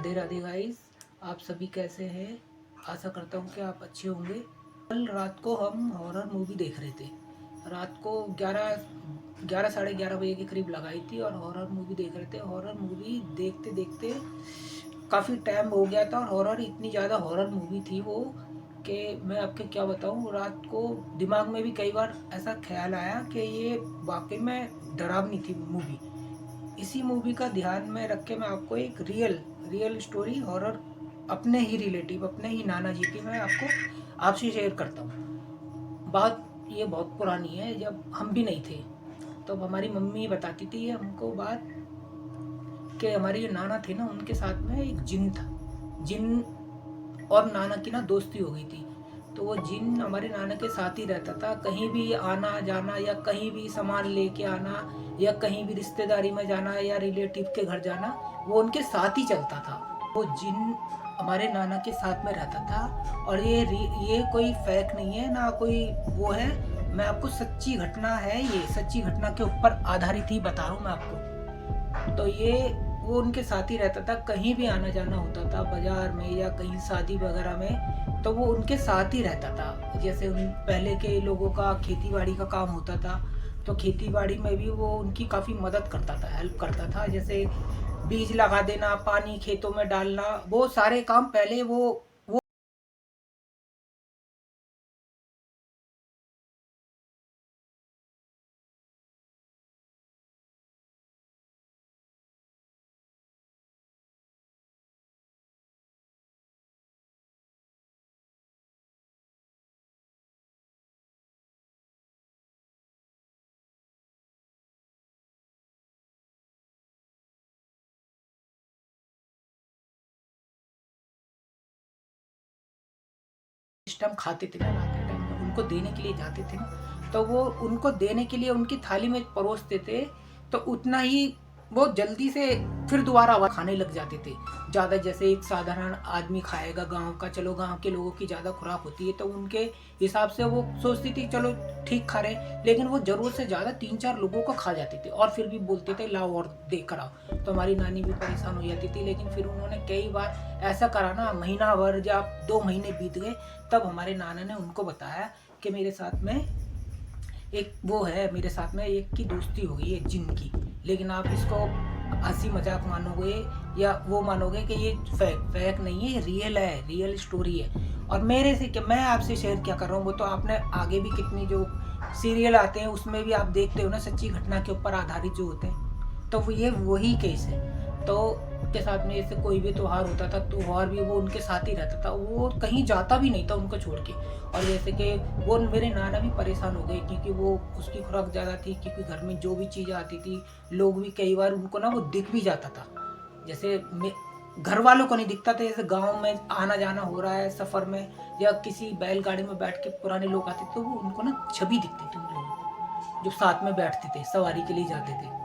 Radhe Radhe guys. आप सभी कैसे हैं? आशा करता हूँ कि आप अच्छे होंगे। कल रात को हम हॉरर मूवी देख रहे थे। रात को 11 साढ़े 11 बजे के करीब लगाई थी और हॉरर मूवी देख रहे थे। हॉरर मूवी देखते देखते काफ़ी टाइम हो गया था और हॉरर इतनी ज़्यादा हॉरर मूवी थी वो कि मैं आपके क्या बताऊँ। रात को दिमाग में भी कई बार ऐसा ख्याल आया कि ये वाकई में डरावनी थी मूवी। इसी मूवी का ध्यान में रख के मैं आपको एक रियल स्टोरी हॉरर अपने ही रिलेटिव अपने ही नाना जी की मैं आपको आपसे शेयर करता हूँ। बात ये बहुत पुरानी है, जब हम भी नहीं थे तो हमारी मम्मी बताती थी ये हमको बात कि हमारे ये नाना थे ना, उनके साथ में एक जिन था। जिन और नाना की ना दोस्ती हो गई थी। तो वो जिन हमारे नाना के साथ ही रहता था। कहीं भी आना जाना या कहीं भी सामान लेके आना या कहीं भी रिश्तेदारी में जाना या रिलेटिव के घर जाना, वो उनके साथ ही चलता था। वो जिन हमारे नाना के साथ में रहता था। और ये कोई फेक नहीं है ना, कोई वो है। मैं आपको सच्ची घटना है, ये सच्ची घटना के ऊपर आधारित ही बता रहा हूँ मैं आपको। तो ये वो उनके साथ ही रहता था। कहीं भी आना जाना होता था, बाजार में या कहीं शादी वगैरह में, तो वो उनके साथ ही रहता था। जैसे उन पहले के लोगों का खेती बाड़ी का काम होता था, तो खेती बाड़ी में भी वो उनकी काफ़ी मदद करता था, हेल्प करता था। जैसे बीज लगा देना, पानी खेतों में डालना, वो सारे काम पहले वो सिस्टम खाते थे ना रात के टाइम में, उनको देने के लिए जाते थे ना, तो वो उनको देने के लिए उनकी थाली में परोसते थे। तो उतना ही वो जल्दी से फिर दोबारा वो खाने लग जाते थे। ज़्यादा जैसे एक साधारण आदमी खाएगा गांव का, चलो गांव के लोगों की ज़्यादा खुराक होती है तो उनके हिसाब से वो सोचती थी चलो ठीक खा रहे, लेकिन वो ज़रूरत से ज़्यादा 3-4 लोगों को खा जाते थे और फिर भी बोलते थे लाओ और दे कर आओ। तो हमारी नानी भी परेशान हो जाती थी। लेकिन फिर उन्होंने कई बार ऐसा करा ना, महीना भर या 2 महीने बीत गए, तब हमारे नाना ने उनको बताया कि मेरे साथ में एक वो है, मेरे साथ में एक की दोस्ती हो गई है जिन की। लेकिन आप इसको हंसी मजाक मानोगे या वो मानोगे कि ये फेक नहीं है, ये रियल है, रियल स्टोरी है। और मेरे से क्या, मैं आपसे शेयर क्या कर रहा हूँ वो तो आपने आगे भी कितनी जो सीरियल आते हैं उसमें भी आप देखते हो ना, सच्ची घटना के ऊपर आधारित जो होते हैं। तो वो ये वही केस है। तो के साथ में जैसे कोई भी त्योहार होता था, त्योहार भी वो उनके साथ ही रहता था, वो कहीं जाता भी नहीं था उनको छोड़ के। और जैसे कि वो मेरे नाना भी परेशान हो गए क्योंकि वो उसकी खुराक ज़्यादा थी, क्योंकि घर में जो भी चीज़ आती थी, लोग भी कई बार उनको ना वो दिख भी जाता था। जैसे घर वालों को नहीं दिखता था, जैसे गांव में आना जाना हो रहा है सफ़र में या किसी बैलगाड़ी में बैठ के पुराने लोग आते तो वो उनको ना छवि दिखती थी उन लोगों को, जो साथ में बैठते थे सवारी के लिए जाते थे।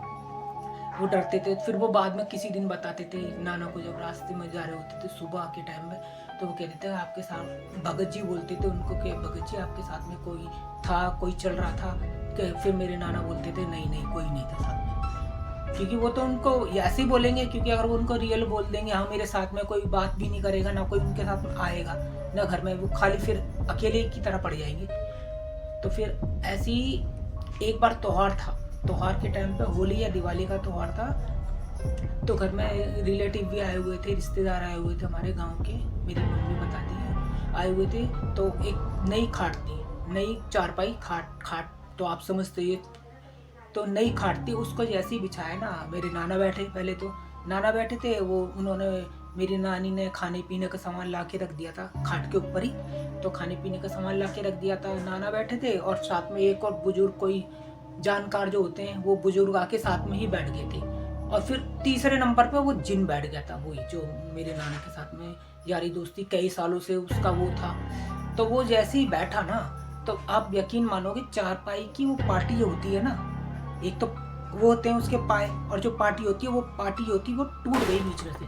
वो डरते थे। फिर वो बाद में किसी दिन बताते थे नाना को, जब रास्ते में जा रहे होते थे सुबह के टाइम में, तो वो कहते थे आपके साथ, भगत जी बोलते थे उनको कि भगत जी आपके साथ में कोई था, कोई चल रहा था। कि फिर मेरे नाना बोलते थे नहीं नहीं कोई नहीं था साथ में। क्योंकि वो तो उनको ऐसे ही बोलेंगे, क्योंकि अगर वो उनको रियल बोल देंगे हाँ मेरे साथ में कोई बात भी नहीं करेगा, ना कोई उनके साथ में आएगा ना घर में, वो खाली फिर अकेले की तरह पड़ जाएंगे। तो फिर ऐसी एक बार त्योहार था, त्योहार के टाइम पे होली या दिवाली का त्योहार था। तो घर में रिलेटिव भी आए हुए थे, रिश्तेदार आए हुए थे हमारे गांव के, मेरी मम्मी बताती है आए हुए थे। तो एक नई खाट थी, नई चारपाई खाट खाट तो आप समझते ही। तो नई खाट थी, उसको जैसे ही बिछाया ना, मेरे नाना बैठे, पहले तो नाना बैठे थे, वो उन्होंने मेरी नानी ने खाने पीने का सामान ला के रख दिया था खाट के ऊपर ही। तो खाने पीने का सामान ला के रख दिया था, नाना बैठे थे और साथ में एक और बुजुर्ग, कोई जानकार जो होते हैं वो बुजुर्ग आके साथ में ही बैठ गए थे। और फिर तीसरे नंबर पे वो जिन बैठ गया था, वही जो मेरे नाना के साथ में यारी दोस्ती कई सालों से उसका वो था। तो वो जैसे ही बैठा ना, तो आप यकीन मानोगे चारपाई की वो पार्टी जो होती है ना, एक तो वो होते हैं उसके पाए, और जो पार्टी होती है वो पार्टी होती है वो टूट गई बीच में से।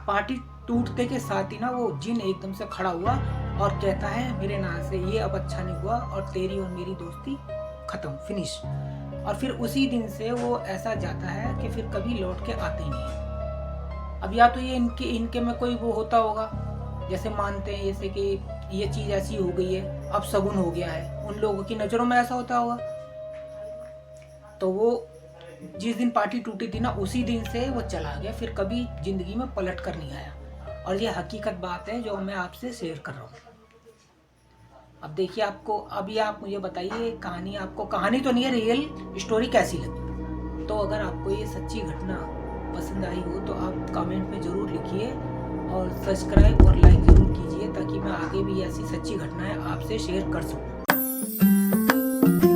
पार्टी टूटते के साथ ही ना वो जिन एकदम से खड़ा हुआ और कहता है मेरे नाना से ये अब अच्छा नहीं हुआ और तेरी और मेरी दोस्ती खत्म, फिनिश। और फिर उसी दिन से वो ऐसा जाता है कि फिर कभी लौट के आते ही नहीं है। अब या तो ये इनके में कोई वो होता होगा, जैसे मानते हैं जैसे कि ये चीज़ ऐसी हो गई है, अब शगुन हो गया है, उन लोगों की नज़रों में ऐसा होता होगा। तो वो जिस दिन पार्टी टूटी थी ना, उसी दिन से वो चला गया, फिर कभी ज़िंदगी में पलट कर नहीं आया। और ये हकीकत बात है जो मैं आपसे शेयर कर रहा हूँ। अब देखिए, आपको अभी आप मुझे बताइए, कहानी आपको, कहानी तो नहीं है, रियल स्टोरी कैसी लगी। तो अगर आपको ये सच्ची घटना पसंद आई हो तो आप कमेंट में ज़रूर लिखिए और सब्सक्राइब और लाइक ज़रूर कीजिए, ताकि मैं आगे भी ऐसी सच्ची घटनाएं आपसे शेयर कर सकूं।